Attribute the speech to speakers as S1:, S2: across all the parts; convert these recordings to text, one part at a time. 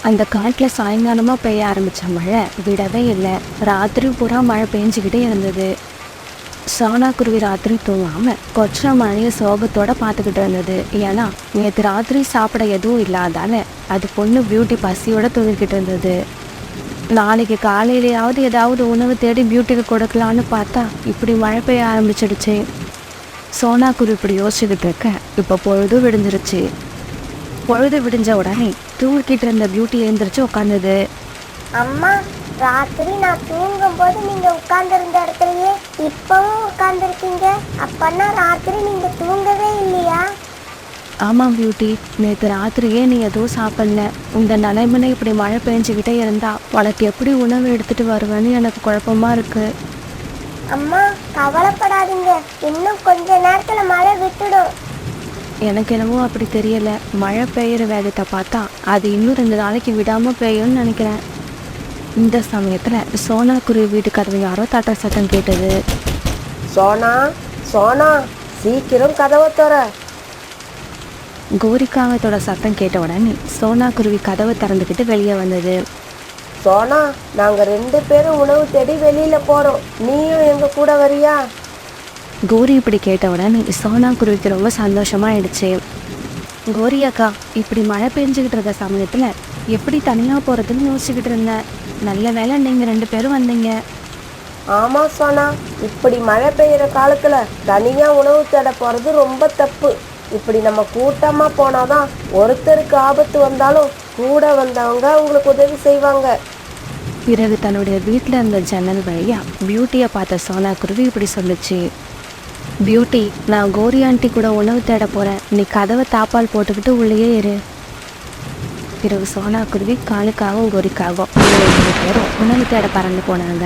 S1: அந்த காட்டில் சாயங்காலமாக பெய்ய ஆரம்பித்த மழை விடவே இல்லை. ராத்திரி பூரா மழை பெஞ்சிக்கிட்டே இருந்தது. சோனா குருவி ராத்திரி தூங்காமல் கொற்ற மழையை சோகத்தோடு பார்த்துக்கிட்டு இருந்தது. ஏன்னா நேற்று ராத்திரி சாப்பிட எதுவும் இல்லாதால அது பொண்ணு பியூட்டி பசியோடு தூங்கிக்கிட்டு இருந்தது. நாளைக்கு காலையிலையாவது ஏதாவது உணவு தேடி பியூட்டிக்கு கொடுக்கலான்னு பார்த்தா இப்படி மழை பெய்ய ஆரம்பிச்சிடுச்சு. சோனா குருவி இப்படி யோசிச்சுக்கிட்டு இருக்க இப்போ பொழுது விடிஞ்சிருச்சு. பொழுது விடிஞ்ச உடனே தூங்கிக்கிட்டு இருந்த பியூட்டி எழுந்திரிச்சு உட்காந்துது.
S2: அம்மா, ராத்திரி நான் தூங்கும் போது நீங்க உட்கார்ந்துருந்த இடத்துலயே இப்பவும் உட்கார்ந்துருக்கீங்க. அப்பன்னா ராத்திரி நீங்க தூங்கவே இல்லையா?
S1: ஆமாம் பியூட்டி, நேற்று ராத்திரியே நீ எதுவும் சாப்பிடல. இந்த நிலைமையில இப்படி மழை பெஞ்சுக்கிட்டே இருந்தா உனக்கு எப்படி உணவு எடுத்துட்டு வருவேன்னு எனக்கு குழப்பமா இருக்கு.
S2: அம்மா, கவலைப்படாதீங்க, இன்னும் கொஞ்ச நேரத்துல மழை விட்டுடும்.
S1: எனக்கு என்னமோ அப்படி தெரியல. மழை பெய்யுற வேகத்தை பார்த்தா அது இன்னும் 2 நாளைக்கு விடாம பெய்யும்னு நினைக்கிறேன். இந்த சமயத்துல சோனா குருவி வீட்டு கதவை யாரோ தட்டுற சத்தம் கேட்டது.
S3: சோனா, சோனா, சீக்கிரம் கதவை தர.
S1: கோரிக்காகத்தோட சத்தம் கேட்ட உடனே சோனா குருவி கதவை திறந்துக்கிட்டு வெளியே வந்தது.
S3: சோனா, நாங்க 2 பேரும் உணவு தேடி வெளியில போறோம், நீயும் எங்க கூட வரியா?
S1: கோரி இப்படி கேட்ட உடனே சோனா குருவிக்கு ரொம்ப சந்தோஷமாயிடுச்சு. கோரி அக்கா, இப்படி மழை பெஞ்சுக்கிட்டு இருந்த சமயத்துல எப்படி தனியா போறதுன்னு யோசிச்சுக்கிட்டு இருந்தேன். நல்ல வேலை நீங்க 2 பேரும் வந்தீங்க.
S3: ஆமா சோனா, இப்படி மழை பெய்யுற காலத்துல தனியா உணவு தேட போறது ரொம்ப தப்பு. இப்படி நம்ம கூட்டமா போனாதான் ஒருத்தருக்கு ஆபத்து வந்தாலும் கூட வந்தவங்க உங்களுக்கு உதவி செய்வாங்க.
S1: பிறகு தன்னுடைய வீட்டில் இருந்த ஜன்னல் வழியா பியூட்டியை பார்த்த சோனா குருவி இப்படி சொல்லுச்சு. பியூட்டி, நான் கோரி ஆண்டி கூட உணவு தேட போறேன். நீ கதவை தாப்பால் போட்டுக்கிட்டு உள்ளேயே இரு. பிறகு சோனா குருவி காலுக்காகவும் கோரிக்காகவும் 2 பேரும் உணவு தேட பறந்து போனாங்க.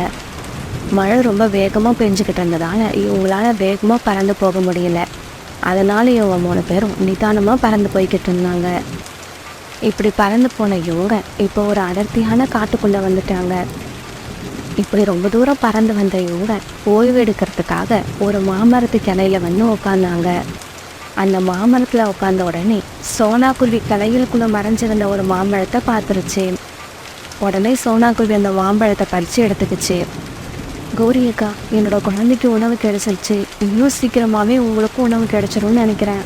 S1: மழை ரொம்ப வேகமாக பெஞ்சுக்கிட்டு இருந்ததால இவங்களால வேகமாக பறந்து போக முடியல. அதனால இவங்க 3 பேரும் நிதானமாக பறந்து போய்கிட்டு இருந்தாங்க. இப்படி பறந்து போன இவங்க இப்போ ஒரு அடர்த்தியான காட்டுக்குள்ளே வந்துட்டாங்க. இப்படி ரொம்ப தூரம் பறந்து வந்த இவங்க ஓய்வு எடுக்கிறதுக்காக ஒரு மாமரத்துக்கு இலையில வந்து உட்காந்தாங்க. அந்த மாமரத்தில் உட்காந்த உடனே சோனா குருவி கலைகளுக்குள்ளே மறைஞ்சிருந்த ஒரு மாம்பழத்தை பார்த்துருச்சு. உடனே சோனா குருவி அந்த மாம்பழத்தை பறித்து எடுத்துக்கிச்சு. கௌரி அக்கா, என்னோட குழந்தைக்கு உணவு கிடைச்சிருச்சு. இன்னும் சீக்கிரமாகவே உங்களுக்கும் உணவு கிடைச்சிரும்னு நினைக்கிறேன்.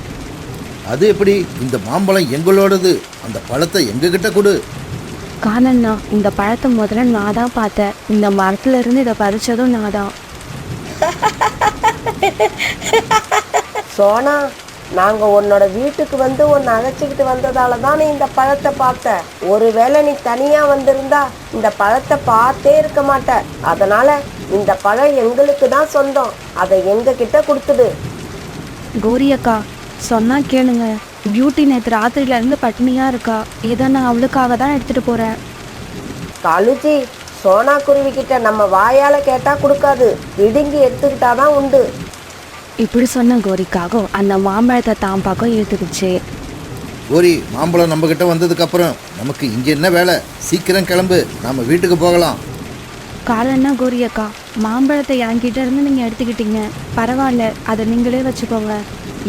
S4: அது எப்படி? இந்த மாம்பழம் எங்களோடது, அந்த பழத்தை எங்ககிட்ட கொடு.
S1: காணண்ணா, இந்த பழத்தை முதல்ல நான் தான் பார்த்தேன். இந்த மரத்துல இருந்து இதை பறிச்சதும் நான் தான்.
S3: சோனா, நாங்க உன்னோட வீட்டுக்கு வந்து உன்னை அழைச்சிக்கிட்டு வந்ததால தான் நீ இந்த பழத்தை பார்த்த. ஒருவேளை நீ தனியா வந்திருந்தா இந்த பழத்தை பார்த்தே இருக்க மாட்ட. அதனால இந்த பழம் எங்களுக்கு தான் சொந்தம், அதை எங்க கிட்ட கொடுத்துடு.
S1: கௌரி அக்கா, சொன்னா கேளுங்க. பியூட்டி நேற்று ராத்திரியில இருந்து பட்டினியா இருக்கா. இதை நான் அவளுக்காக தான் எடுத்துட்டு போறேன்.
S3: காலுஜி, சோனா குருவி கிட்ட நம்ம வாயால கேட்டா கொடுக்காது, பிடுங்கி எடுத்துக்கிட்டாதான் உண்டு.
S1: இப்படி சொன்ன கோரிக்காக அந்த மாம்பழத்தை தான் பக்கம் இழுத்துக்குச்சு.
S4: கோரி, மாம்பழம் நம்ம கிட்ட வந்ததுக்கு அப்புறம் நமக்கு இங்க என்ன வேலை? சீக்கிரம் கிளம்பு, நாம வீட்டுக்கு போகலாம்.
S1: காரணம்னா கோரி அக்கா, மாம்பழத்தை என்கிட்ட இருந்து நீங்க எடுத்துக்கிட்டீங்க. பரவாயில்ல, அதை நீங்களே வச்சுக்கோங்க.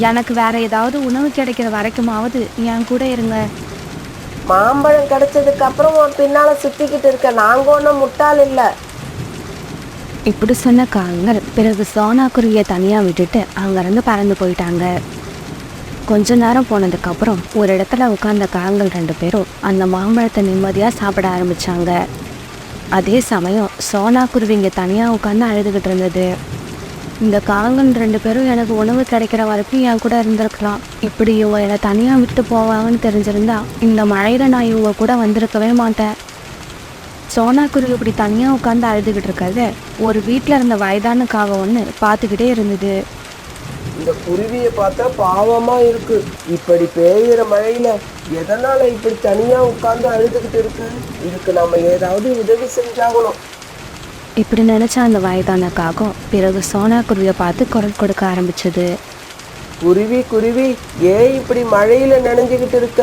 S1: எனக்கு வேற ஏதாவது உணவு கிடைக்கிற வரைக்குமாவது என் கூட இருங்க.
S3: மாம்பழம் கிடைச்சதுக்கு அப்புறம் உன் பின்னால சுத்திக்கிட்டு இருக்க நாங்க ஒன்றும் முட்டாள் இல்லை.
S1: இப்படி சொன்ன காகங்கள் பிறகு சோனா குருவியை தனியா விட்டுட்டு அங்கிருந்து பறந்து போயிட்டாங்க. கொஞ்ச நேரம் போனதுக்கப்புறம் ஒரு இடத்துல உட்கார்ந்த காகங்கள் 2 பேரும் அந்த மாம்பழத்தை நிம்மதியா சாப்பிட ஆரம்பிச்சாங்க. அதே சமயம் சோனா குருவி இங்கே தனியா உட்காந்து அழுதுகிட்டு இருந்தது. இந்த காகங்கள் 2 பேரும் எனக்கு உணவு கிடைக்கிற வரைக்கும் என் கூட இருந்திருக்கலாம். இப்படி இவங்க என்னை தனியா விட்டுட்டு போவாங்கன்னு தெரிஞ்சிருந்தா இந்த மழையில நான் இவங்க கூட வந்திருக்கவே மாட்டேன். சோனா குருவி இப்படி தனியா உட்காந்து அழுதுகிட்டு இருக்கிறத ஒரு வீட்டில் இருந்த வயதான காகம் ஒன்று பார்த்துக்கிட்டே இருந்தது.
S3: இந்த குருவியை பார்த்தா பாவமா இருக்கு. இப்படி பெய்யுற மழையில எதனால இப்படி தனியா உட்கார்ந்து அழுதுகிட்டு இருக்கு? இதுக்கு நம்ம ஏதாவது உதவி செஞ்சாகணும்.
S1: இப்படி நினைச்ச அந்த வயதான காகம் பிறகு சோனா குருவியை பார்த்து குரல் கொடுக்க ஆரம்பிச்சது.
S3: குருவி குருவி, ஏன் இப்படி மழையில நனைஞ்சுக்கிட்டு இருக்க?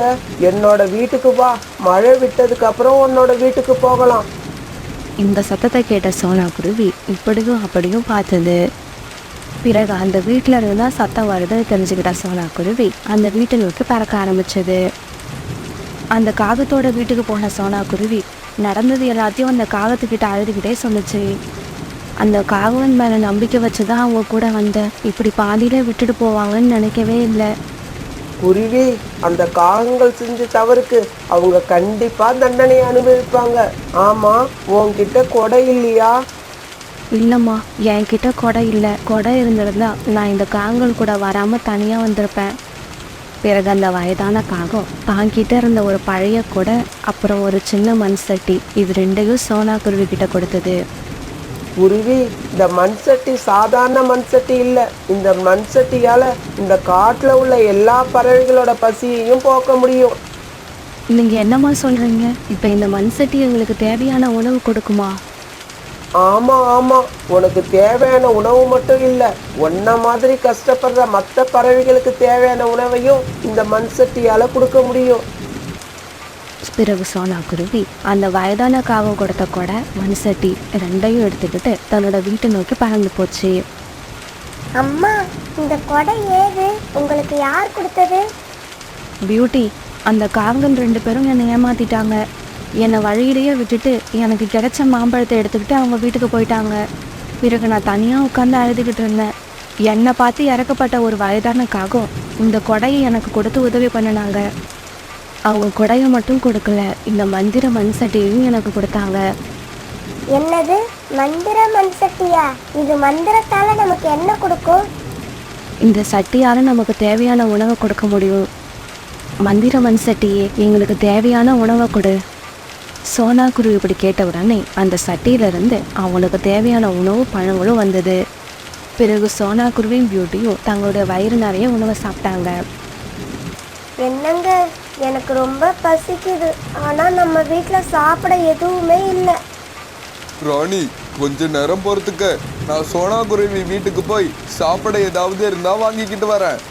S3: என்னோட வீட்டுக்கு வா, மழை விட்டதுக்கு அப்புறம் உன்னோட வீட்டுக்கு போகலாம்.
S1: இந்த சத்தத்தை கேட்ட சோனா குருவி இப்படியும் அப்படியும் பார்த்தது. பிறகு அந்த வீட்டில் இருந்து தான் சத்தம் வருதுன்னு தெரிஞ்சுக்கிட்ட சோனா குருவி அந்த வீட்டை நோக்கி பறக்க ஆரம்பிச்சது. அந்த காகத்தோட வீட்டுக்கு போன சோனா குருவி நடந்தது எல்லாத்தையும் அந்த காகத்துக்கிட்ட அழுதுகிட்டே சொல்லுச்சு. அந்த காகவன் மேலே நம்பிக்கை வச்சு தான் அவங்க கூட வந்தேன். இப்படி பாதியிலே விட்டுட்டு போவாங்கன்னு நினைக்கவே இல்லை.
S3: குருவி, அந்த காகங்கள் செஞ்ச தவறுக்கு அவங்க கண்டிப்பா தண்டனையை அனுபவிப்பாங்க. ஆமா, உன்கிட்ட கொடை இல்லையா?
S1: இல்லைம்மா, என்கிட்ட கொடை இல்லை. கொடை இருந்திருந்தா நான் இந்த காகங்கள் கூட வராமல் தனியாக வந்திருப்பேன். பிறகு அந்த வயதான காகம் தாங்கிட்ட இருந்த ஒரு பழைய கொடை, அப்புறம் ஒரு சின்ன மண் சட்டி, இது ரெண்டையும் சோனா குருவி கிட்ட கொடுத்தது.
S3: குருவி, இந்த மண் சட்டி சாதாரண மண் சட்டி இல்ல. இந்த மண் சட்டியால இந்த காட்டுல உள்ள எல்லா பறவைகளோட பசியையும் போக்க முடியும்.
S1: நீங்கள் என்னம்மா சொல்கிறீங்க? இப்போ இந்த மண் சட்டி எங்களுக்கு தேவையான உணவு கொடுக்குமா?
S3: ஆமா ஆமா, உனக்கு தேவையான உணவு மட்டும் இல்ல, உன்ன மாதிரி கஷ்டப்படுற மற்ற பறவைகளுக்கு தேவையான உணவையும் இந்த மண் சட்டியால கொடுக்க முடியும்.
S1: பிறகு சோனா குருவி அந்த வயதான காகம் கொடுத்த கொடை, மண் சட்டி ரெண்டையும் எடுத்துக்கிட்டு தன்னோட வீட்டை நோக்கி பறந்து போச்சு.
S2: அம்மா, இந்த கொடை ஏது? உங்களுக்கு யார் கொடுத்தது?
S1: பியூட்டி, அந்த காகங்கள் 2 பேரும் என்னை ஏமாத்திட்டாங்க. என்னை வழியிலேயே விட்டுட்டு எனக்கு கிடைச்ச மாம்பழத்தை எடுத்துக்கிட்டு அவங்க வீட்டுக்கு போயிட்டாங்க. பிறகு நான் தனியாக உட்காந்து அழுதுகிட்டு இருந்தேன். என்னை பார்த்து இறக்கப்பட்ட ஒரு வயதான காகம் இந்த கொடையை எனக்கு கொடுத்து உதவி பண்ணினாங்க. அவங்க கொடையை மட்டும் கொடுக்கல, இந்த மந்திர மண் சட்டியையும் எனக்கு கொடுத்தாங்க.
S2: என்னது, மந்திர மண் சட்டியா? இது மந்திரத்தால நமக்கு என்ன கொடுக்கும்?
S1: இந்த சட்டியால் நமக்கு தேவையான உணவை கொடுக்க முடியும். மந்திர மண் சட்டியே, எங்களுக்கு தேவையான உணவை கொடு. சோனா குருவி இப்படி கேட்ட உடனே அந்த சட்டியிலிருந்து அவங்களுக்கு தேவையான உணவு பழங்களும் வந்தது. பிறகு சோனா குருவியும் பியூட்டியும் தங்களுடைய வயிறு நிறைய உணவை சாப்பிட்டாங்க.
S2: என்னங்க, எனக்கு ரொம்ப பசிக்குது. ஆனா நம்ம வீட்டுல சாப்பிட எதுவுமே இல்லை.
S5: ராணி, கொஞ்ச நேரம் பொறுத்துக்க. நான் சோனா குருவி வீட்டுக்கு போய் சாப்பிட ஏதாவது இருந்தா வாங்கிக்கிட்டு வரேன்.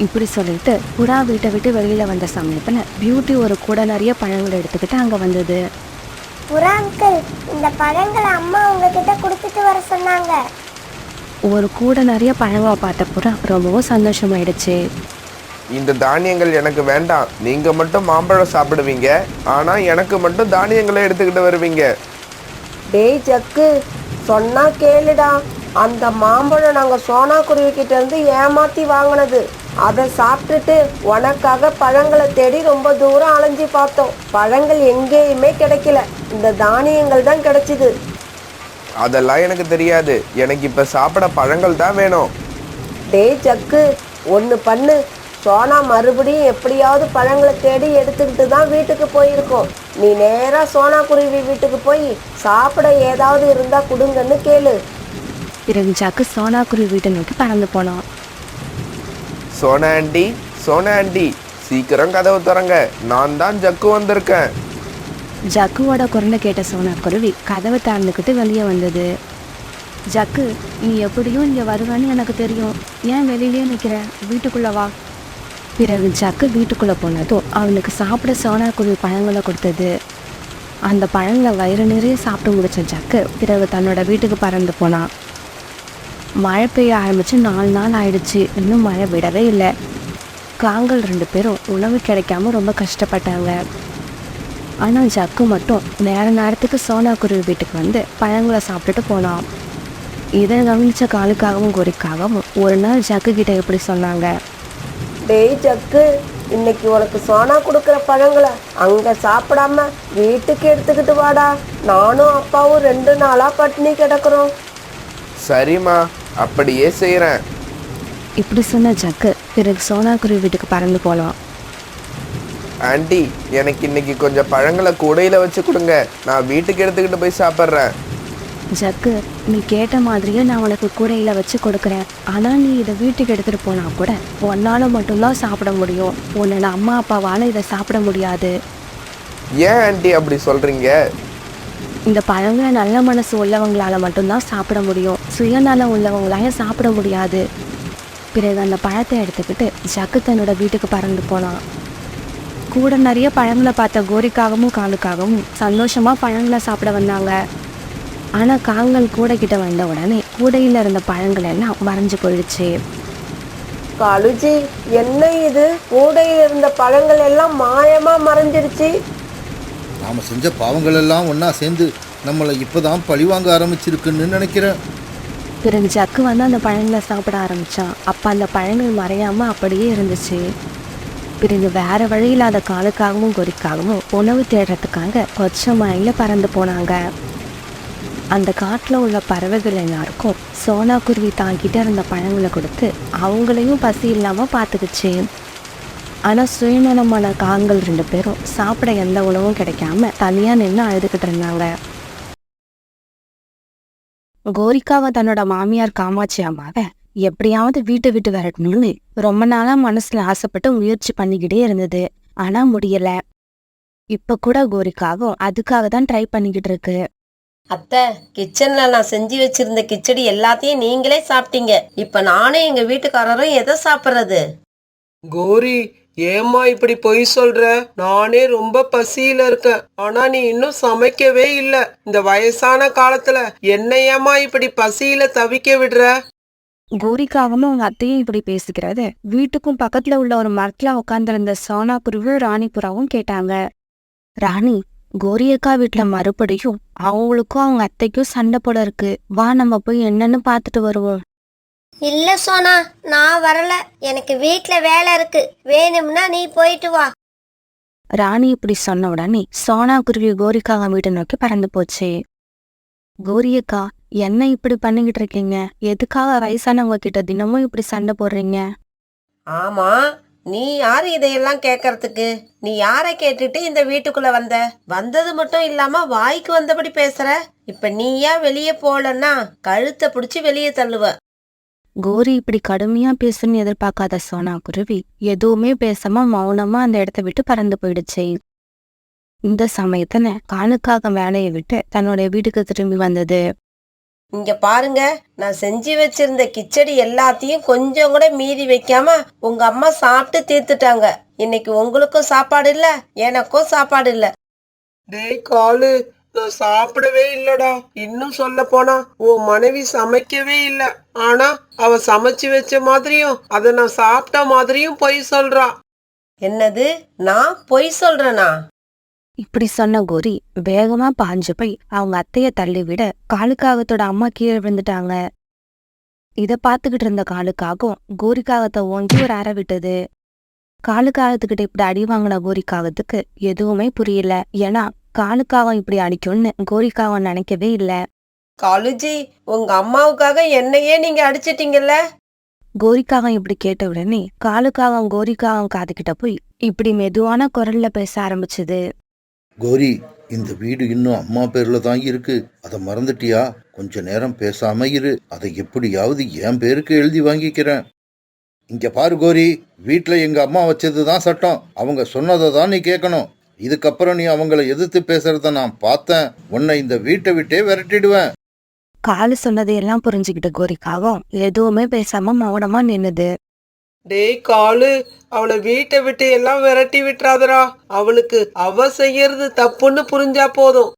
S1: இப்படி சொல்லிட்டு புறா வீட்டை விட்டு வெளியில வந்த சமயத்துல பியூட்டி ஒரு கூட நிறைய பழங்களை எடுத்துக்கிட்டு அங்க வந்தது.
S2: புறா அங்கிள், இந்த பழங்களை அம்மா உங்ககிட்ட கொடுத்துட்டு வர சொன்னாங்க.
S1: ஒரு கூட நிறைய பழங்களை பார்த்த புறா ரொம்பவும் சந்தோஷமாயிடுச்சு.
S6: இந்த தானியங்கள் எனக்கு வேண்டாம். நீங்க மட்டும் மாம்பழம் சாப்பிடுவீங்க, ஆனா எனக்கு மட்டும் தானியங்களை எடுத்துக்கிட்டு வருவீங்க.
S3: டேய் ஜக்கு, சொன்னா கேளுடா. அந்த மாம்பழம் நாங்க சோனா குருவி கிட்ட இருந்து ஏமாத்தி வாங்கினது. அதை சாப்பிட்டுட்டு உனக்காக பழங்களை தேடி ரொம்ப தூரம் அலைஞ்சி பார்த்தோம். பழங்கள் எங்கேயுமே கிடைக்கல, இந்த தானியங்கள் தான் கிடைச்சிது.
S6: அதெல்லாம் எனக்கு தெரியாது. எனக்கு இப்ப சாப்பிட பழங்கள் தான் வேணும்.
S3: டேய் ஜக்கு, ஒன்று பண்ணு. சோனா மறுபடியும் எப்படியாவது பழங்களை தேடி எடுத்துக்கிட்டு தான் வீட்டுக்கு போயிருக்கோம். நீ நேராக சோனா குருவி வீட்டுக்கு போய் சாப்பிட ஏதாவது இருந்தா கொடுங்கன்னு கேளு.
S1: பிறகு ஜக்கு சோனா குருவி வீட்டை நோக்கி பறந்து போனான்.
S6: சோனா ஆண்டி, சோனா ஆண்டி, சீக்கிரம் கதவு திறங்க. நான் தான் ஜக்கு வந்திருக்கேன்.
S1: ஜக்குவோட குரலை கேட்ட சோனா குருவி கதவை திறந்துக்கிட்டு வெளியே வந்தது. ஜக்கு, நீ எப்படியும் இங்கே வருவேன்னு எனக்கு தெரியும். ஏன் வெளியிலேயே நிற்கிற? வீட்டுக்குள்ளே வா. பிறகு ஜக்கு வீட்டுக்குள்ளே போனதும் அவனுக்கு சாப்பிட சோனா குருவி பழங்களை கொடுத்தது. அந்த பழங்களை வயிறு நிறைய சாப்பிட்டு முடிச்ச ஜக்கு பிறகு தன்னோட வீட்டுக்கு பறந்து போனான். மழை பெய்ய ஆரம்பித்து 4 நாள் ஆயிடுச்சு. இன்னும் மழை விடவே இல்லை. காங்கள் 2 பேரும் உணவு கிடைக்காம ரொம்ப கஷ்டப்பட்டாங்க. ஆனால் ஜக்கு மட்டும் நேரத்துக்கு சோனா குருவி வீட்டுக்கு வந்து பழங்களை சாப்பிட்டுட்டு போனான். இதை கவனித்த காலுக்காகவும் கோரிக்காகவும் ஒரு நாள் ஜக்கு கிட்ட எப்படி சொன்னாங்க.
S3: டேய் ஜக்கு, இன்னைக்கு உனக்கு சோனா கொடுக்குற பழங்களை அங்கே சாப்பிடாம வீட்டுக்கு எடுத்துக்கிட்டு வாடா. நானும் அப்பாவும் 2 நாளாக பட்டினி கிடக்குறோம்.
S6: சரிம்மா, அப்படியே செய்கிறேன்.
S1: இப்படி சொன்ன ஜக்கு பிறகு சோனா குருவி வீட்டுக்கு பறந்து போனான்.
S6: ஆண்டி, எனக்கு இன்னைக்கு கொஞ்சம் பழங்களை கூடையில் வச்சு கொடுங்க. நான் வீட்டுக்கு எடுத்துக்கிட்டு போய் சாப்பிட்றேன்.
S1: ஜக்கு, நீ கேட்ட மாதிரியே நான் உனக்கு கூடையில் வச்சு கொடுக்குறேன். ஆனால் நீ இதை வீட்டுக்கு எடுத்துகிட்டு போனால் கூட உன்னால் மட்டும்தான் சாப்பிட முடியும். உன்னோட அம்மா அப்பாவால் இதை சாப்பிட முடியாது.
S6: ஏன் ஆண்டி அப்படி சொல்கிறீங்க?
S1: இந்த பழங்களை நல்ல மனசு உள்ளவங்களால் மட்டும்தான் சாப்பிட முடியும். சுயநலம் உள்ளவங்களால சாப்பிட முடியாது. பிறகு அந்த பழத்தை எடுத்துக்கிட்டு ஜக்கு தன்னோட வீட்டுக்கு பறந்து போனான். கூட நிறைய பழங்களை பார்த்த கோரிக்காகவும் காலுக்காகவும் சந்தோஷமாக பழங்களை சாப்பிட வந்தாங்க. ஆனால் காங்கள் கூடை கிட்ட வந்த உடனே கூடையில் இருந்த பழங்கள் எல்லாம் மறைஞ்சு போயிடுச்சு.
S3: காலுஜி, என்ன இது? கூடையில் இருந்த பழங்கள் எல்லாம் மாயமா மறைஞ்சிருச்சு.
S4: நாம் செஞ்ச பாவங்கள் எல்லாம் ஒன்றா சேர்ந்து நம்மளை இப்போ தான் பழிவாங்க ஆரம்பிச்சிருக்குன்னு நினைக்கிறேன்.
S1: பிறகு ஜக்கு வந்து அந்த பழங்களை சாப்பிட ஆரம்பித்தான். அப்போ அந்த பழங்கள் மறையாமல் அப்படியே இருந்துச்சு. பிறகு வேற வழி இல்லாத காலுக்காகவும் கோரிக்காகவும் உணவு தேடுறதுக்காக கொச்சை மலையில் பறந்து போனாங்க. அந்த காட்டில் உள்ள பறவைகள் எல்லாருக்கும் சோனா குருவி தாங்கிட்ட இருந்த பழங்களை கொடுத்து அவங்களையும் பசி இல்லாமல் பார்த்துக்குச்சு. ஆனால் சுயநலமான காங்கள் 2 பேரும் சாப்பிட எந்த உணவும் கிடைக்காம தனியாக நின்று அழுதுகிட்டு இருந்தாங்க. கோரிக்காவை தன்னோட மாமியார் காமாட்சி அம்மாவை எப்படியாவது வீட்டை விட்டு விரட்டணும்னு ரொம்ப நாளா மனசுல ஆசைப்பட்டு முயற்சி பண்ணிக்கிட்டே இருந்தது. ஆனா முடியல. இப்ப கூட கோரிக்காவும் அதுக்காக தான் ட்ரை பண்ணிக்கிட்டு இருக்கு.
S3: அத்தை, கிச்சன்ல நான் செஞ்சு வச்சிருந்த கிச்சடி எல்லாத்தையும் நீங்களே சாப்பிட்டீங்க. இப்ப நானும் எங்க வீட்டுக்காரரும் எதை சாப்பிடுறது?
S7: கோரி, ஏம்மா இப்படி பொய் சொல்ற? நானே ரொம்ப பசியில இருக்கேன். ஆனா நீ இன்னும் சமைக்கவே இல்ல. இந்த வயசான காலத்துல என்ன ஏம்மா இப்படி பசியில தவிக்க விடுற?
S1: கோரிக்காகவும் அவங்க அத்தையும் இப்படி பேசிக்கிறது வீட்டுக்கும் பக்கத்துல உள்ள ஒரு மரத்துல உட்காந்துருந்த சோனா குருவியும் ராணி புறாவும் கேட்டாங்க. ராணி, கோரியக்கா வீட்டுல மறுபடியும் அவங்களுக்கும் அவங்க அத்தைக்கும் சண்டை போட இருக்கு. வா நம்ம போய் என்னன்னு பாத்துட்டு வருவோம்.
S2: இல்ல சோனா, நான் வரல. எனக்கு வீட்ல வேலை இருக்கு. வேணும்னா நீ போயிட்டு வா.
S1: ராணி இப்படி சொன்ன உடனே சோனா குருவி கோரிக்காக வீட்டை நோக்கி பறந்து போச்சு. கோரியக்கா, என்ன இப்படி பண்ணிக்கிட்டு இருக்கீங்க? எதுக்காக வயசானவங்க கிட்ட தினமும் இப்படி சண்டை போடுறீங்க?
S3: ஆமா, நீ யாரு இதையெல்லாம் கேட்கறதுக்கு? நீ யாரை கேட்டுட்டு இந்த வீட்டுக்குள்ள வந்தது மட்டும் இல்லாம வாய்க்கு வந்தபடி பேசுற. இப்ப நீயா வெளியே போலன்னா கழுத்தை பிடிச்சி வெளியே தள்ளுவ.
S1: கோரி இப்படி கடுமையா பேசுன்னு எதிர்பார்க்காத சோனா குருவி எதுவுமே பேசாம மௌனமா அந்த இடத்த விட்டு பறந்து போயிடுச்சு. இந்த சமயத்துல காலுக்காக வேலையை விட்டு தன்னோட வீட்டுக்கு திரும்பி வந்தது.
S3: இங்க பாருங்க, நான் செஞ்சு வச்சிருந்த கிச்சடி எல்லாத்தையும் கொஞ்சம் கூட மீதி வைக்காம உங்க அம்மா சாப்பிட்டு தீர்த்துட்டாங்க. இன்னைக்கு உங்களுக்கும் சாப்பாடு இல்ல, எனக்கும் சாப்பாடு இல்ல.
S7: டேய் காலு, நான் சாப்பிடவே இல்லடா. இன்னும் சொல்ல போனா உன் மனைவி சமைக்கவே இல்ல. ஆனா அவ சமைச்சு வச்ச மாதிரியும் அதை நான் சாப்பிட்ட மாதிரியும் பொய் சொல்றா.
S3: என்னது? நான் பொய் சொல்றேனா?
S1: இப்படி சொன்ன கோரி வேகமா பாஞ்சு போய் அவங்க அத்தைய தள்ளிவிட காலுக்காகத்தோட அம்மா கீழே விழுந்துட்டாங்க. இத பாத்துக்கிட்டு இருந்த காலுக்காகம் கோரிக்காகத்தை ஓங்கி ஒரு அறை விட்டது. காலுக்காகத்துக்கிட்ட இப்படி அடி வாங்கின கோரிக்காகத்துக்கு எதுவுமே புரியல. ஏன்னா காலுக்காகம் இப்படி அடிக்கும்னு கோரிக்காகம் நினைக்கவே இல்ல.
S3: காலுஜி, உங்க அம்மாவுக்காக என்னையே நீங்க அடிச்சிட்டீங்கல்ல?
S1: கோரிக்காகம் இப்படி கேட்ட உடனே காலுக்காகம் கோரிக்காகம் காதுகிட்ட போய் இப்படி மெதுவான குரல்ல பேச ஆரம்பிச்சுது.
S4: கோரி, இந்த வீடு இன்னும் அம்மா பேர்ல தான் இருக்கு. அதை மறந்துட்டியா? கொஞ்ச நேரம் பேசாம இரு. அதை எப்படியாவது என் பேருக்கு எழுதி வாங்கிக்கிறேன். இங்க பாரு கோரி, வீட்டுல எங்க அம்மா வச்சதுதான் சட்டம். அவங்க சொன்னதை தான் நீ கேட்கணும். இதுக்கப்புறம் நீ அவங்கள எதிர்த்து பேசுறத நான் பார்த்தேன், உன்னை இந்த வீட்டை விட்டே விரட்டிடுவேன்.
S1: காலு சொன்னதையெல்லாம் புரிஞ்சுக்கிட்ட கோரிக்காகம் எதுவுமே பேசாம மௌனமா நின்னுது.
S7: டேய் காலு, அவளை வீட்டை விட்டு எல்லாம் விரட்டி விட்டுறாதரா. அவளுக்கு அவ செய்யறது தப்புன்னு புரிஞ்சா போதும்.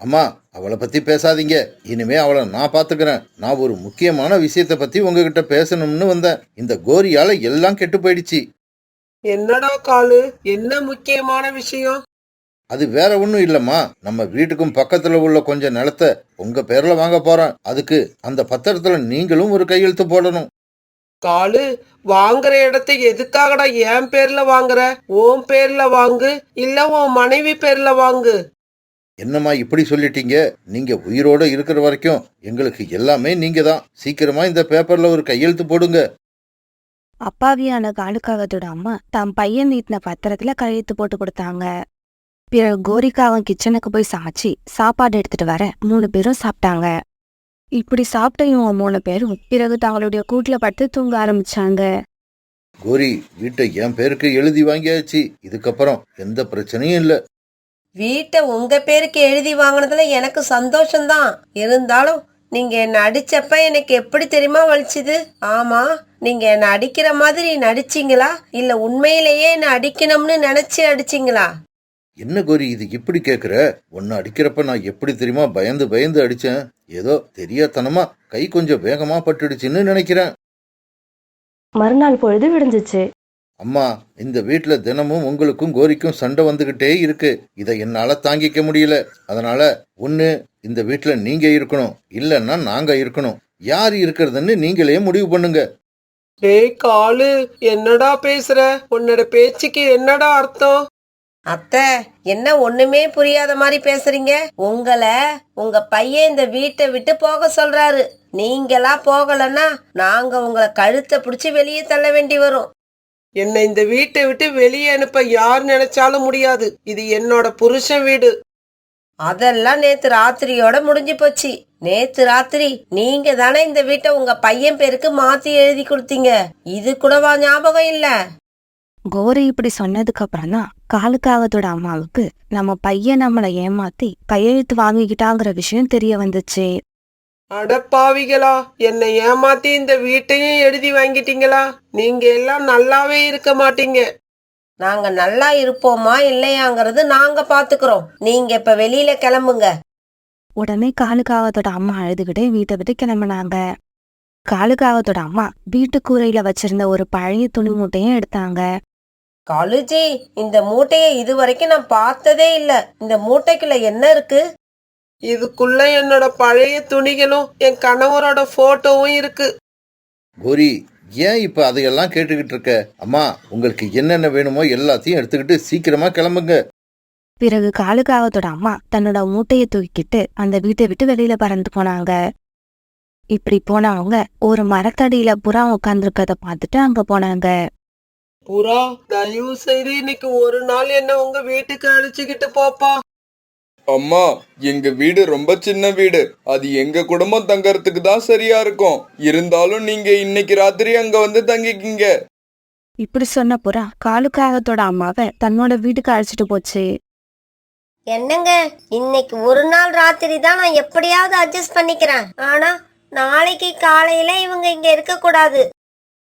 S4: அம்மா, அவளை பத்தி பேசாதீங்க. இனிமே அவளை நான் பாத்துக்கிறேன். நான் ஒரு முக்கியமான விஷயத்த பத்தி உங்ககிட்ட பேசணும்னு வந்தேன். இந்த கோரியால எல்லாம் கெட்டு போயிடுச்சு.
S7: என்னடா காலு, என்ன முக்கியமான விஷயம்?
S4: அது வேற ஒண்ணும் இல்லம்மா. நம்ம வீட்டுக்கும் பக்கத்துல உள்ள கொஞ்சம் நிலத்தை உங்க பேர்ல வாங்க போறேன். அதுக்கு அந்த பத்திரத்துல நீங்களும் ஒரு கையெழுத்து போடணும்.
S7: காலு, வாங்குற இடத்தை எதுக்காகடா என் பேர்ல வாங்குற? உன் பேர்ல வாங்கு, இல்ல உன் மனைவி பேர்ல வாங்கு.
S4: என்னம்மா இப்படி சொல்லிட்டீங்க? நீங்க உயிரோட இருக்கிற வரைக்கும் எங்களுக்கு எல்லாமே நீங்க தான். சீக்கிரமா இந்த பேப்பர்ல ஒரு கையெழுத்து போடுங்க.
S1: அப்பாவியான காலுக்காகத்தோட அம்மா தம் பையன் நீட்டின பத்திரத்துல கையெழுத்து போட்டு கொடுத்தாங்க. பிறகு கோரிக்காகம் கிச்சனுக்கு போய் சமைச்சு சாப்பாடு எடுத்துட்டு வர 3 பேரும் சாப்பிட்டாங்க. இப்படி சாப்பிட்ட இவங்க 3 பேரும் பிறகு தங்களுடைய கூட்டுல படுத்து தூங்க ஆரம்பிச்சாங்க.
S4: கோரி, வீட்டை என் பேருக்கு எழுதி வாங்கியாச்சு. இதுக்கப்புறம் எந்த பிரச்சனையும் இல்ல.
S3: வீட்டை உங்க பேருக்கு எழுதி வாங்கினதுல எனக்கு சந்தோஷம்தான். இருந்தாலும் நீங்க என்ன அடிச்சப்ப எனக்கு எப்படி தெரியுமா வலிச்சுது? ஆமா, நீங்க என்ன அடிக்கிற மாதிரி நடிச்சீங்களா, இல்ல உண்மையிலேயே என்ன அடிக்கணும்னு நினைச்சு அடிச்சீங்களா?
S4: என்ன கோரி இது இப்படி கேக்குற? உன்னை அடிக்கிறப்ப நான் எப்படி தெரியுமா பயந்து பயந்து அடிச்சேன். ஏதோ தெரியாதனமா கை கொஞ்சம் வேகமா பட்டுடுச்சுன்னு நினைக்கிறேன்.
S1: மறுநாள் பொழுது விடிஞ்சிச்சு.
S4: அம்மா, இந்த வீட்ல தினமும் உங்களுக்கும் கோரிக்கும் சண்டை வந்துகிட்டே இருக்கு. இதை என்னால தாங்கிக்க முடியல. அதனால ஒண்ணு இந்த வீட்ல நீங்க இருக்கணும், இல்லைன்னா நாங்க இருக்கணும். யார் இருக்கிறதுன்னு நீங்களே முடிவு பண்ணுங்க.
S7: டேய் காலு, என்னடா பேசுற? உன்னோட பேச்சுக்கு என்னடா அர்த்தம்?
S3: அத்தை, என்ன ஒண்ணுமே புரியாத மாதிரி பேசுறீங்க? உங்களை உங்க பையன் இந்த வீட்டை விட்டு போக சொல்றாரு. நீங்களா போகலன்னா நாங்க உங்களை கழுத்தை பிடிச்சி வெளியே தள்ள வேண்டி வரும்.
S7: என்னை இந்த வீட்டை விட்டு வெளியே அனுப்ப யார் நினைச்சாலும் முடியாது. இது என்னோட புருஷன் வீடு.
S3: அதெல்லாம் நேத்து ராத்திரியோட முடிஞ்சு போச்சு. நேத்து ராத்திரி நீங்க தானே இந்த வீட்டை உங்க பையன் பேருக்கு மாத்தி எழுதி கொடுத்தீங்க. இது கூடவா ஞாபகம் இல்ல?
S1: கோரி இப்படி சொன்னதுக்கு அப்புறம் தான் காலுக்காகத்தோட அம்மாவுக்கு நம்ம பையன் நம்மளை ஏமாத்தி கையெழுத்து வாங்கிக்கிட்டாங்கிற விஷயம் தெரிய வந்துச்சு.
S7: அடப்பாவிகளா, என்னை ஏமாத்தி இந்த வீட்டையும் எழுதி வாங்கிட்டீங்களா? நீங்க எல்லாம் நல்லாவே இருக்க மாட்டீங்க.
S3: நாங்க நல்லா இருப்போமா இல்லையாங்கிறது நாங்க பாத்துக்கிறோம். நீங்க இப்ப வெளியில கிளம்புங்க.
S1: உடனே காலுக்காகத்தோட அம்மா அழுதுகிட்டே வீட்டை விட்டு கிளம்புனாங்க. காலுக்காகத்தோட அம்மா வீட்டு கூரையில வச்சிருந்த ஒரு பழைய துணி மூட்டையும் எடுத்தாங்க.
S3: காலுஜி, இந்த மூட்டைய இதுவரைக்கும் நான் பார்த்ததே இல்ல. இந்த மூட்டைக்குள்ள என்ன இருக்கு?
S7: இதுக்குள்ள என்னோட பழைய துணிகளும் என் கணவரோட போட்டோவும் இருக்கு.
S4: கோரி, ஏன் இப்ப அதையெல்லாம் கேட்டுக்கிட்டு இருக்க? அம்மா, உங்களுக்கு என்னென்ன வேணுமோ எல்லாத்தையும் எடுத்துக்கிட்டு சீக்கிரமா கிளம்புங்க.
S1: பிறகு காலுக்காகத்தோட அம்மா தன்னோட மூட்டையை தூக்கிட்டு அந்த வீட்டை விட்டு வெளியில பறந்து போனாங்க. இப்படி போனவங்க ஒரு மரத்தடியில புறா உட்கார்ந்துருக்கத பார்த்துட்டு அங்க போனாங்க.
S7: புறா, தயவு செய்து இன்னைக்கு ஒரு நாள் என்ன உங்க வீட்டுக்கு அழைச்சுக்கிட்டு போப்பா.
S5: அம்மா, எங்க வீடு ரொம்ப சின்ன வீடு. அது எங்க குடும்பம் தங்கறதுக்கு தான் சரியா இருக்கும். இருந்தாலும் நீங்க இன்னைக்கு ராத்திரி அங்க வந்து தங்கிக்கிங்க.
S1: இப்படி சொன்ன புறா காலுக்காகத்தோட அம்மாவை தன்னோட வீட்டுக்கு அழைச்சிட்டு போச்சு.
S2: என்னங்க, இன்னைக்கு ஒரு நாள் ராத்திரி தான் நான் எப்படியாவது அட்ஜஸ்ட் பண்ணிக்கிறேன். ஆனா நாளைக்கு காலையில இவங்க இங்க இருக்க கூடாது.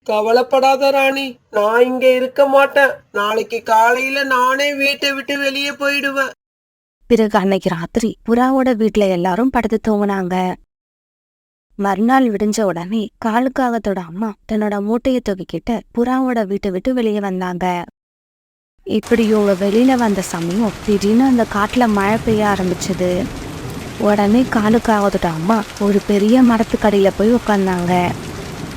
S7: கவலைப்படாத ராணி, நான் இங்க இருக்க மாட்டேன். நாளைக்கு காலையில நானே வீட்டை விட்டு வெளியே போயிடுவேன்.
S1: பிறகு அன்னைக்கு ராத்திரி புறாவோட வீட்டுல எல்லாரும் படுத்து தூங்குனாங்க. மறுநாள் விடிஞ்ச உடனே காலுக்காகத்தோட அம்மா தன்னோட மூட்டையை தூக்கிக்கிட்டு புறாவோட வீட்டை விட்டு வெளியே வந்தாங்க. இப்படி இவங்க வெளியில வந்த சமயம் திடீர்னு அந்த காட்டுல மழை பெய்ய ஆரம்பிச்சது. உடனே காலுக்காகத்தோட அம்மா ஒரு பெரிய மரத்துக்கடியில போய் உட்கார்ந்தாங்க.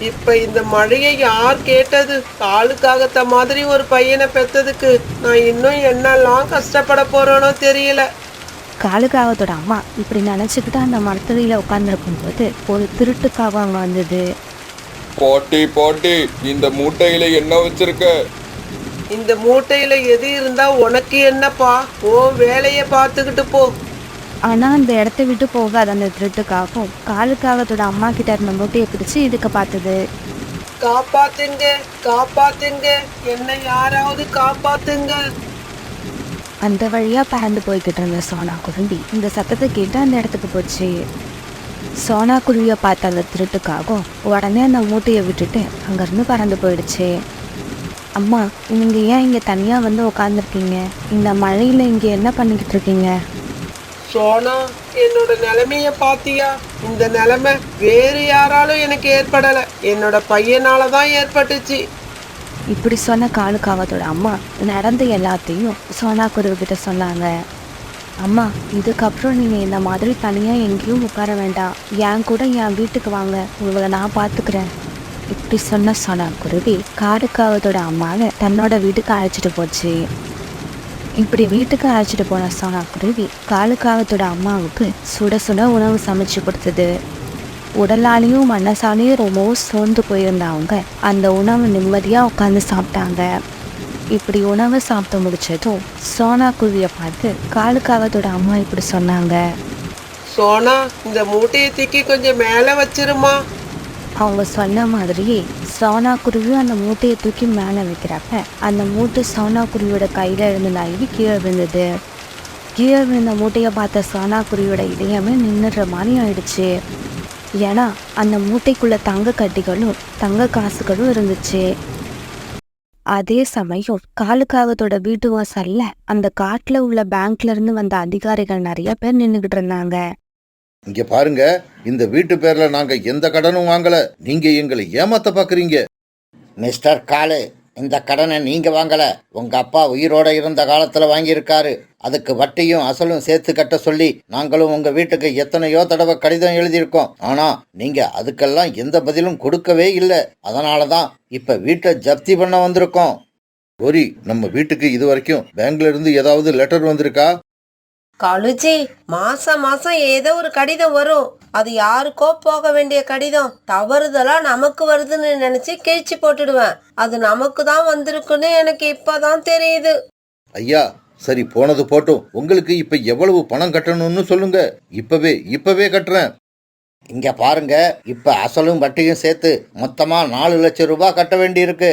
S7: இப்ப இந்த மழையை யார் கேட்டது? காலுக்காகத்த மாதிரி ஒரு பையனை பெத்ததுக்கு நான் இன்னும் என்னெல்லாம் கஷ்டப்பட போறேனோ தெரியல.
S1: காலுக்காகத்தோட அம்மா இப்படி நினைச்சுக்கிட்டு அந்த மரத்தடியில உட்கார்ந்துருக்கும் போது ஒரு திருட்டுக்காக அங்க வந்தது.
S5: பாட்டி பாட்டி, இந்த மூட்டையில என்ன வச்சிருக்க?
S7: இந்த மூட்டையில எது இருந்தா உனக்கு என்னப்பா? ஓ வேலைய பார்த்துக்கிட்டு போ.
S1: ஆனா அந்த இடத்த விட்டு போகாத அந்த திருட்டுக்காகவும் காலுக்காகத்தோட அம்மா கிட்ட இருந்த மூட்டையை பிடிச்சு இழுக்க பார்த்தது.
S7: காப்பாத்துங்க, காப்பாத்துங்க, என்னை யாராவது காப்பாத்துங்க.
S1: அந்த வழியா பறந்து போய்கிட்டு இருந்த சோனா குருவி இந்த சத்தத்தை கேட்டு அந்த இடத்துக்கு போச்சு. சோனா குருவியை பார்த்த அந்த திருட்டுக்காகவும் உடனே அந்த மூட்டையை விட்டுட்டு அங்கிருந்து பறந்து போயிடுச்சு. அம்மா, நீங்க ஏன் இங்க தனியா வந்து உட்காந்துருக்கீங்க? இந்த மழையில இங்க என்ன பண்ணிக்கிட்டு இருக்கீங்க?
S7: சோனா, என்னோட நிலைமைய பாத்தியா? இந்த நிலைமை வேறு யாராலும் எனக்கு ஏற்படல, என்னோட பையனாலதான் ஏற்பட்டுச்சு.
S1: இப்படி சொன்ன காலுக்காகத்தோட அம்மா நடந்த எல்லாத்தையும் சோனா குருவி கிட்ட சொன்னாங்க. அம்மா, இதுக்கப்புறம் நீங்க இந்த மாதிரி தனியா எங்கேயும் உட்கார வேண்டாம். என் கூட என் வீட்டுக்கு வாங்க, உங்களை நான் பாத்துக்கிறேன். இப்படி சொன்ன சோனா குருவி காலுக்காகத்தோட அம்மாவை தன்னோட வீட்டுக்கு அழைச்சிட்டு போச்சு. இப்படி வீட்டுக்கு அழைச்சிட்டு போன சோனா குருவி காலுக்காகத்தோட அம்மாவுக்கு சுட சுட உணவு சமைச்சு கொடுத்தது. உடலாலையும் மனசாலையும் ரொம்பவும் சோர்ந்து போயிருந்தவங்க அந்த உணவு நிம்மதியா உட்காந்து சாப்பிட்டாங்க. இப்படி உணவை சாப்பிட்டு முடிச்சதும் சோனா குருவியை பார்த்து காலுக்காகத்தோட அம்மா இப்படி சொன்னாங்க.
S7: சோனா, இந்த மூட்டையை தூக்கி கொஞ்சம் மேல வச்சிருமா.
S1: அவங்க சொன்ன மாதிரியே சோனா குருவி அந்த மூட்டையை தூக்கி மேலே வைக்கிறப்ப அந்த மூட்டை சோனா குருவியோட கையில இருந்து நழுவி கீழே விழுந்தது. கீழே விழுந்த மூட்டையை பார்த்த சோனா குருவியோட இதயமே நின்றுற மாதிரி ஆயிடுச்சு. ஏன்னா அந்த மூட்டைக்குள்ள தங்க கட்டிகளும் தங்க காசுகளும் இருந்துச்சு. அதே சமயம் காலுக்காகத்தோட வீட்டு வாசல்ல அந்த காட்டுல உள்ள பேங்க்ல இருந்து வந்த அதிகாரிகள் நிறைய பேர் நின்றுகிட்டு இருந்தாங்க.
S4: இங்க பாருங்க, இந்த வீட்டு பேர்ல நாங்க எந்த கடனும் வாங்கல. நீங்க எங்களை ஏமாத்த பாக்குறீங்க. மிஸ்டர் காலு, இந்த கடனை நீங்க வாங்கல, உங்க அப்பா உயிரோட இருந்த காலத்துல வாங்கியிருக்காரு. அதுக்கு வட்டியும் அசலும் சேர்த்து கட்ட சொல்லி நாங்களும் உங்க வீட்டுக்கு எத்தனையோ தடவை கடிதம் எழுதியிருக்கோம். ஆனா நீங்க அதுக்கெல்லாம் எந்த பதிலும் கொடுக்கவே இல்லை. அதனாலதான் இப்ப வீட்டை ஜப்தி பண்ண வந்திருக்கோம். கோரி, நம்ம வீட்டுக்கு இது வரைக்கும் பேங்க்ல இருந்து ஏதாவது லெட்டர் வந்திருக்கா?
S8: காலுஜி, மாசம் மாசம் ஏதோ ஒரு கடிதம் வரும். அது யாருக்கோ போக வேண்டிய கடிதம் தவறுதலா நமக்கு வருதுன்னு நினைச்சு கிழிச்சு போட்டுடுவேன். அது நமக்கு தான் வந்திருக்குன்னு எனக்கு இப்பதான் தெரியுது.
S4: ஐயா, சரி போனது போட்டும். உங்களுக்கு இப்ப எவ்வளவு பணம் கட்டணும்னு சொல்லுங்க. இப்பவே கட்டுறேன். இங்க பாருங்க, இப்ப அசலும் வட்டியும் சேர்த்து மொத்தமா 4 லட்சம் ரூபாய் கட்ட வேண்டி இருக்கு.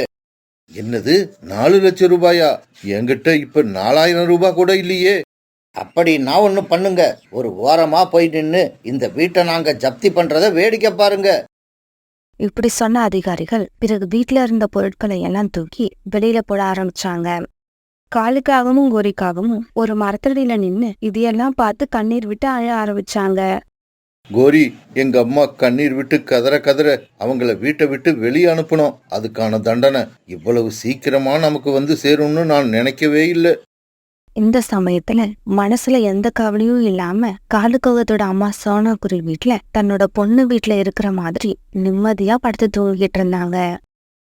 S4: என்னது, 4 லட்சம் ரூபாயா? என்கிட்ட இப்ப 4000 ரூபாய் கூட இல்லையே. அப்படி நான் ஒண்ணு பண்ணுங்க, ஒரு ஓரமா போய் நின்னு இந்த வீட்டை நாங்க ஜப்தி பண்றத வேடிக்கை பாருங்க.
S1: இப்படி சொன்ன அதிகாரிகள் பிறகு வீட்ல இருந்த பொருட்களை எல்லாம் தூக்கி வெளியில போட ஆரம்பிச்சாங்க. காலுக்காகவும் கோரிக்காகவும் ஒரு மரத்தடியில நின்னு இதையெல்லாம் பார்த்து கண்ணீர் விட்டு அழ ஆரம்பிச்சாங்க.
S4: கோரி, எங்க அம்மா கண்ணீர் விட்டு கதற கதற அவங்கள வீட்டை விட்டு வெளியே அனுப்பணும். அதுக்கான தண்டனை இவ்வளவு சீக்கிரமா நமக்கு வந்து சேரும்னு நான் நினைக்கவே இல்லை.
S1: இந்த சமயத்துல மனசுல எந்த கவலையும் இல்லாம காலுக்கோகத்தோட அம்மா சோனாக்குருவி வீட்டுல தன்னோட பொண்ணு வீட்டுல இருக்கிற மாதிரி நிம்மதியா படுத்து தூங்கிட்டு இருந்தாங்க.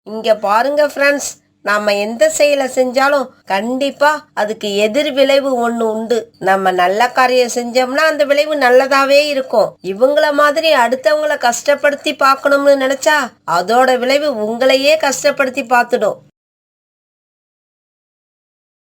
S8: இங்க பாருங்க ஃப்ரெண்ட்ஸ், நாம எந்த செயலை செஞ்சாலும் கண்டிப்பா அதுக்கு எதிர் விளைவு ஒண்ணு உண்டு. நம்ம நல்ல காரியம் செஞ்சோம்னா அந்த விளைவு நல்லதாவே இருக்கும். இவங்கள மாதிரி அடுத்தவங்கள கஷ்டப்படுத்தி பார்க்கணும்னு நினைச்சா அதோட விளைவு உங்களையே கஷ்டப்படுத்தி பார்த்துடும்.